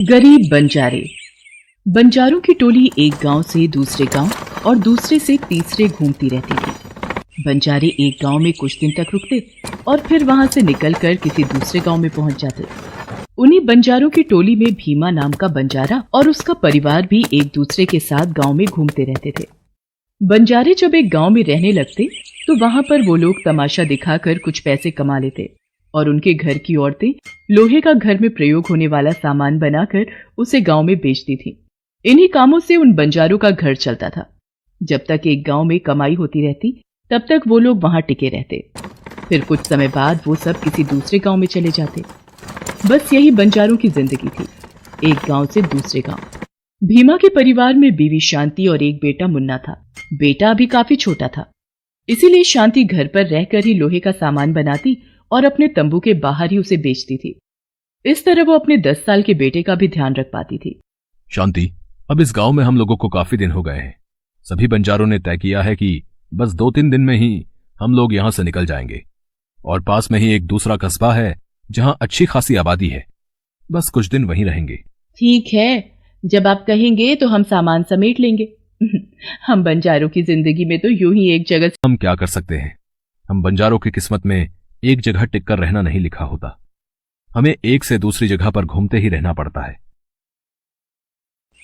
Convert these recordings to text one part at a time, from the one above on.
गरीब बंजारे। बंजारों की टोली एक गांव से दूसरे गांव और दूसरे से तीसरे घूमती रहती थी। बंजारे एक गांव में कुछ दिन तक रुकते और फिर वहां से निकलकर किसी दूसरे गांव में पहुंच जाते। उन्हीं बंजारों की टोली में भीमा नाम का बंजारा और उसका परिवार भी एक दूसरे के साथ गांव में घूमते रहते थे। बंजारे जब एक गांव में रहने लगते तो वहां पर वो लोग तमाशा दिखाकर कुछ पैसे कमा लेते और उनके घर की औरतें लोहे का घर में प्रयोग होने वाला सामान बनाकर उसे गांव में बेचती थी। इन्हीं कामों से उन बंजारों का घर चलता था। जब तक एक गांव में कमाई होती रहती तब तक वो लोग वहां टिके रहते। फिर कुछ समय बाद वो सब किसी दूसरे गांव में चले जाते। बस यही बंजारों की जिंदगी थी, एक गांव से दूसरे गांव। भीमा के परिवार में बीवी शांति और एक बेटा मुन्ना था। बेटा अभी काफी छोटा था, इसीलिए शांति घर पर रहकर ही लोहे का सामान बनाती और अपने तंबू के बाहर ही उसे बेचती थी। इस तरह वो अपने 10 साल के बेटे का भी ध्यान रख पाती थी। शांति, अब इस गांव में हम लोगों को काफी दिन हो गए हैं। सभी बंजारों ने तय किया है कि बस 2-3 दिन में ही हम लोग यहां से निकल जाएंगे और पास में ही एक दूसरा कस्बा है जहां अच्छी खासी आबादी है। बस कुछ दिन वहीं रहेंगे। ठीक है, जब आप कहेंगे तो हम सामान समेट लेंगे। हम बंजारों की जिंदगी में तो यूं ही एक जगह। हम क्या कर सकते हैं, हम बंजारों की किस्मत में एक जगह टिककर रहना नहीं लिखा होता। हमें एक से दूसरी जगह पर घूमते ही रहना पड़ता है।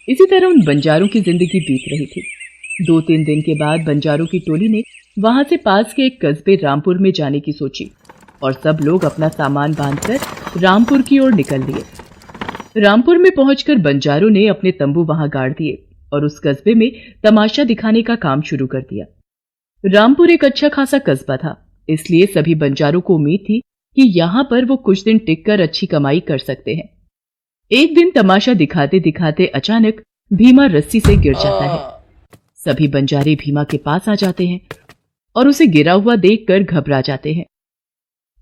इसी तरह उन बंजारों की जिंदगी बीत रही थी। 2-3 दिन के बाद बंजारों की टोली ने वहां से पास के एक कस्बे रामपुर में जाने की सोची और सब लोग अपना सामान बांधकर रामपुर की ओर निकल लिए। रामपुर में पहुंचकर बंजारों ने अपने तंबू वहां गाड़ दिए और उस कस्बे में तमाशा दिखाने का काम शुरू कर दिया। रामपुर एक अच्छा खासा कस्बा था, इसलिए सभी बंजारों को उम्मीद थी कि यहां पर वो कुछ दिन टिककर अच्छी कमाई कर सकते हैं। एक दिन तमाशा दिखाते दिखाते अचानक भीमा रस्सी से गिर जाता है। सभी बंजारे भीमा के पास आ जाते हैं और उसे गिरा हुआ देखकर घबरा जाते हैं।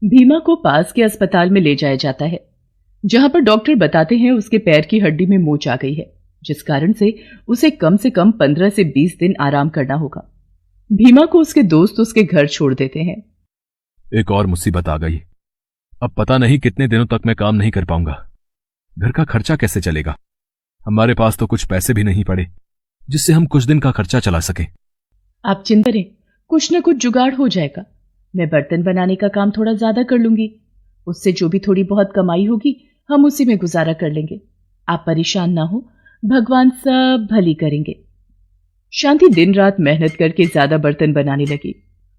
भीमा को पास के अस्पताल में ले जाया जाता है, जहां पर डॉक्टर बताते हैं उसके पैर की हड्डी में मोच आ गई है, जिस कारण से उसे कम 15 से 20 दिन आराम करना होगा। भीमा को उसके दोस्त उसके घर छोड़ देते हैं। एक और मुसीबत आ गई। अब पता नहीं कितने दिनों तक मैं काम नहीं कर पाऊंगा। घर का खर्चा कैसे चलेगा? हमारे पास तो कुछ पैसे भी नहीं पड़े जिससे हम कुछ दिन का खर्चा चला सके। आप चिंता करें, कुछ न कुछ जुगाड़ हो जाएगा। मैं बर्तन बनाने का काम थोड़ा ज्यादा कर लूंगी, उससे जो भी थोड़ी बहुत कमाई होगी हम उसी में गुजारा कर लेंगे। आप परेशान ना हो, भगवान सब भली करेंगे। शांति दिन रात मेहनत करके ज्यादा बर्तन बनाने लगी।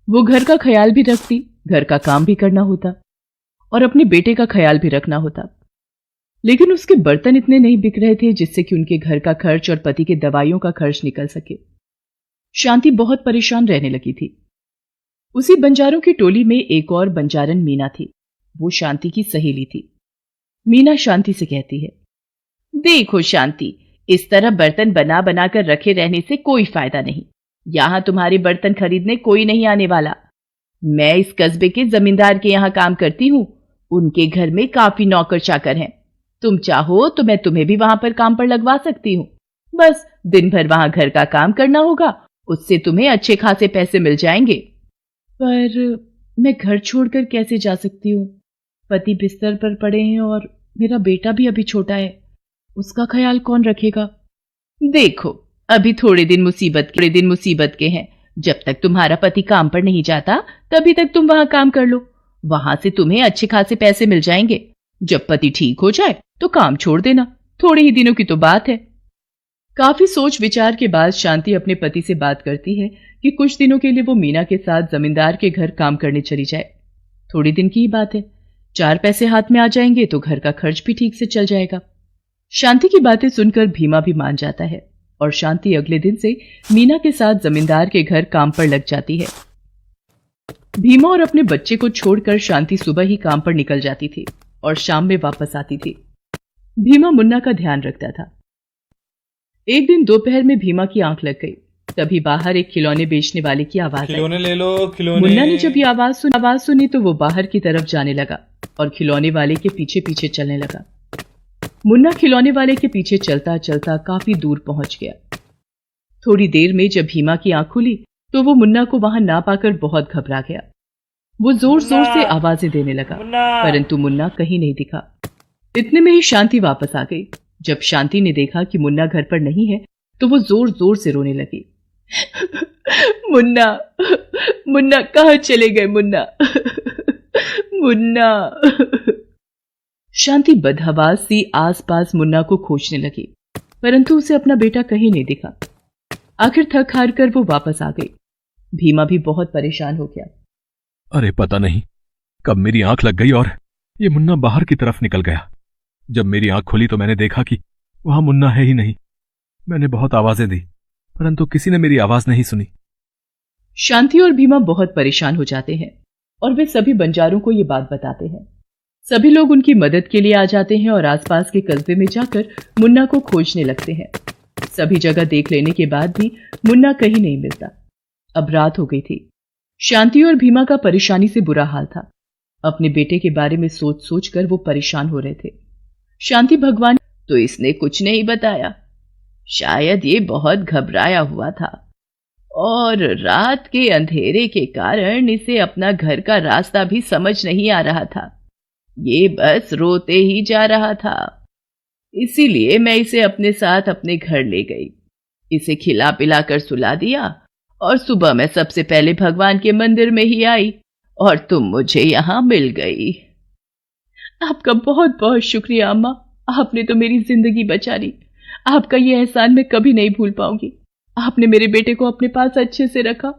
वो घर का ख्याल भी रखती, घर का काम भी करना होता और अपने बेटे का ख्याल भी रखना होता। लेकिन उसके बर्तन इतने नहीं बिक रहे थे जिससे कि उनके घर का खर्च और पति के दवाइयों का खर्च निकल सके। शांति बहुत परेशान रहने लगी थी। उसी बंजारों की टोली में एक और बंजारन मीना थी। वो शांति की सहेली थी। मीना शांति से कहती है, देखो शांति, इस तरह बर्तन बना बना कर रखे रहने से कोई फायदा नहीं। यहां तुम्हारे बर्तन खरीदने कोई नहीं आने वाला। मैं इस कस्बे के जमींदार के यहां काम करती हूँ। उनके घर में काफी नौकर चाकर हैं। तुम चाहो तो मैं तुम्हें भी वहां पर काम पर लगवा सकती हूँ। बस दिन भर वहां घर का काम करना होगा, उससे तुम्हें अच्छे खासे पैसे मिल जाएंगे। पर मैं घर छोड़कर कैसे जा सकती हूँ? पति बिस्तर पर पड़े हैं और मेरा बेटा भी अभी छोटा है, उसका ख्याल कौन रखेगा? देखो, अभी थोड़े दिन मुसीबत के हैं। जब तक तुम्हारा पति काम पर नहीं जाता तभी तक तुम वहां काम कर लो। वहां से तुम्हें अच्छे खासे पैसे मिल जाएंगे। जब पति ठीक हो जाए तो काम छोड़ देना, थोड़े ही दिनों की तो बात है। काफी सोच विचार के बाद शांति अपने पति से बात करती है कि कुछ दिनों के लिए वो मीना के साथ जमींदार के घर काम करने चली जाए। थोड़ी दिन की ही बात है, 4 पैसे हाथ में आ जाएंगे तो घर का खर्च भी ठीक से चल जाएगा। शांति की बातें सुनकर भीमा भी मान जाता है और शांति अगले दिन से मीना के साथ जमींदार के घर काम पर लग जाती है। भीमा और अपने बच्चे को छोड़कर शांति सुबह ही काम पर निकल जाती थी और शाम में वापस आती थी। भीमा मुन्ना का ध्यान रखता था। एक दिन दोपहर में भीमा की आंख लग गई। तभी बाहर एक खिलौने बेचने वाले की आवाज आई। खिलौने ले लो, खिलौने। मुन्ना ने जब ये आवाज सुनी तो वो बाहर की तरफ जाने लगा और खिलौने वाले के पीछे पीछे चलने लगा। मुन्ना खिलौने वाले के पीछे चलता चलता काफी दूर पहुंच गया। थोड़ी देर में जब भीमा की आंख खुली तो वो मुन्ना को वहां ना पाकर बहुत घबरा गया। वो जोर जोर से आवाजें देने लगा, परंतु मुन्ना कहीं नहीं दिखा। इतने में ही शांति वापस आ गई, जब शांति ने देखा कि मुन्ना घर पर नहीं है तो वो जोर जोर से रोने लगी। मुन्ना, मुन्ना कहाँ चले गए मुन्ना? मुन्ना। शांति बदहवास सी आसपास मुन्ना को खोजने लगी, परंतु उसे अपना बेटा कहीं नहीं दिखा। आखिर थक हार कर वो वापस आ गई। भीमा भी बहुत परेशान हो गया। अरे पता नहीं कब मेरी आंख लग गई और ये मुन्ना बाहर की तरफ निकल गया। जब मेरी आंख खुली तो मैंने देखा कि वहां मुन्ना है ही नहीं। मैंने बहुत आवाजें दी परंतु किसी ने मेरी आवाज नहीं सुनी। शांति और भीमा बहुत परेशान हो जाते हैं और वे सभी बंजारों को ये बात बताते हैं। सभी लोग उनकी मदद के लिए आ जाते हैं और आसपास के कस्बे में जाकर मुन्ना को खोजने लगते हैं। सभी जगह देख लेने के बाद भी मुन्ना कहीं नहीं मिलता। अब रात हो गई थी। शांति और भीमा का परेशानी से बुरा हाल था। अपने बेटे के बारे में सोच सोच कर वो परेशान हो रहे थे। शांति भगवान, तो इसने कुछ नहीं बताया। शायद ये बहुत घबराया हुआ था और रात के अंधेरे के कारण इसे अपना घर का रास्ता भी समझ नहीं आ रहा था। ये बस रोते ही जा रहा था। इसीलिए मैं इसे अपने साथ अपने घर ले गई। इसे खिला पिला कर सुला दिया और सुबह मैं सबसे पहले भगवान के मंदिर में ही आई और तुम मुझे यहां मिल गई। आपका बहुत बहुत शुक्रिया अम्मा। आपने तो मेरी जिंदगी बचा ली। आपका ये एहसान मैं कभी नहीं भूल पाऊंगी। आपने मेरे बेटे को अपने पास अच्छे से रखा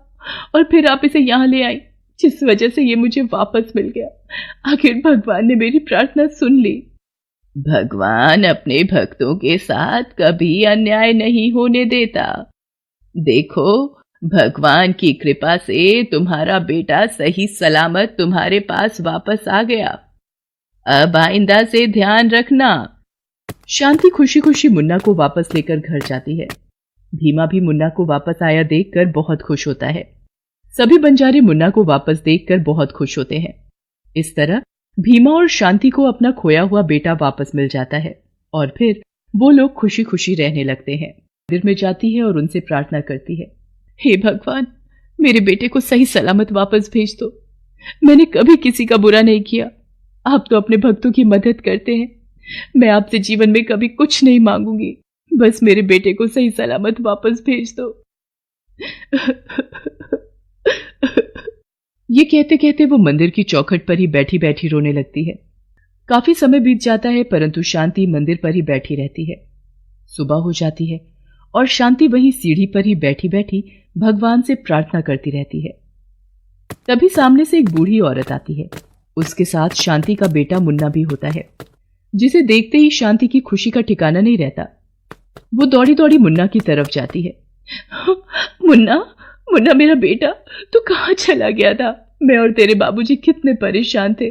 और फिर आप इसे यहाँ ले आई, जिस वजह से ये मुझे वापस मिल गया। आखिर भगवान ने मेरी प्रार्थना सुन ली। भगवान अपने भक्तों के साथ कभी अन्याय नहीं होने देता। देखो, भगवान की कृपा से तुम्हारा बेटा सही सलामत तुम्हारे पास वापस आ गया। अब आइंदा से ध्यान रखना। शांति खुशी खुशी मुन्ना को वापस लेकर घर जाती है। भीमा भी मुन्ना को वापस आया देखकर बहुत खुश होता है। सभी बंजारे मुन्ना को वापस देखकर बहुत खुश होते हैं। इस तरह भीमा और शांति को अपना खोया हुआ बेटा वापस मिल जाता है और फिर वो लोग खुशी खुशी रहने लगते हैं। मंदिर में जाती है और उनसे प्रार्थना करती है, हे भगवान, मेरे बेटे को सही सलामत वापस भेज दो। मैंने कभी किसी का बुरा नहीं किया। आप तो अपने भक्तों की मदद करते हैं। मैं आपसे जीवन में कभी कुछ नहीं मांगूंगी। बस मेरे बेटे को सही सलामत वापस भेज दो। ये कहते कहते वो मंदिर की चौखट पर ही बैठी बैठी रोने लगती है। काफी समय बीत जाता है परंतु शांति मंदिर पर ही बैठी रहती है। सुबह हो जाती है और शांति वहीं सीढ़ी पर ही बैठी बैठी भगवान से प्रार्थना करती रहती है। तभी सामने से एक बूढ़ी औरत आती है। उसके साथ शांति का बेटा मुन्ना भी होता है, जिसे देखते ही शांति की खुशी का ठिकाना नहीं रहता। वो दौड़ी दौड़ी मुन्ना की तरफ जाती है। मुन्ना, मुन्ना मेरा बेटा, तू कहाँ चला गया था? मैं और तेरे बाबूजी कितने परेशान थे।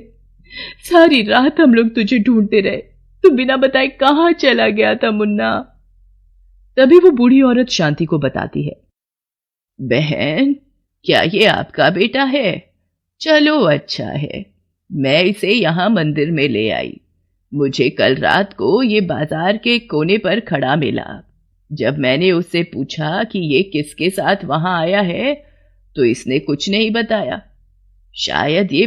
सारी रात हम लोग तुझे ढूंढते रहे। तू बिना बताए कहाँ चला गया था मुन्ना? तभी वो बूढ़ी औरत शांति को बताती है, बहन, क्या ये आपका बेटा है? चलो अच्छा है, मैं इसे यहाँ मंदिर में ले आई। मुझे कल रात को ये बाजार के कोने पर खड़ा मिला। जब मैंने उससे पूछा कि ये किसके साथ वहां आया है तो इसने कुछ नहीं बताया। शायद ये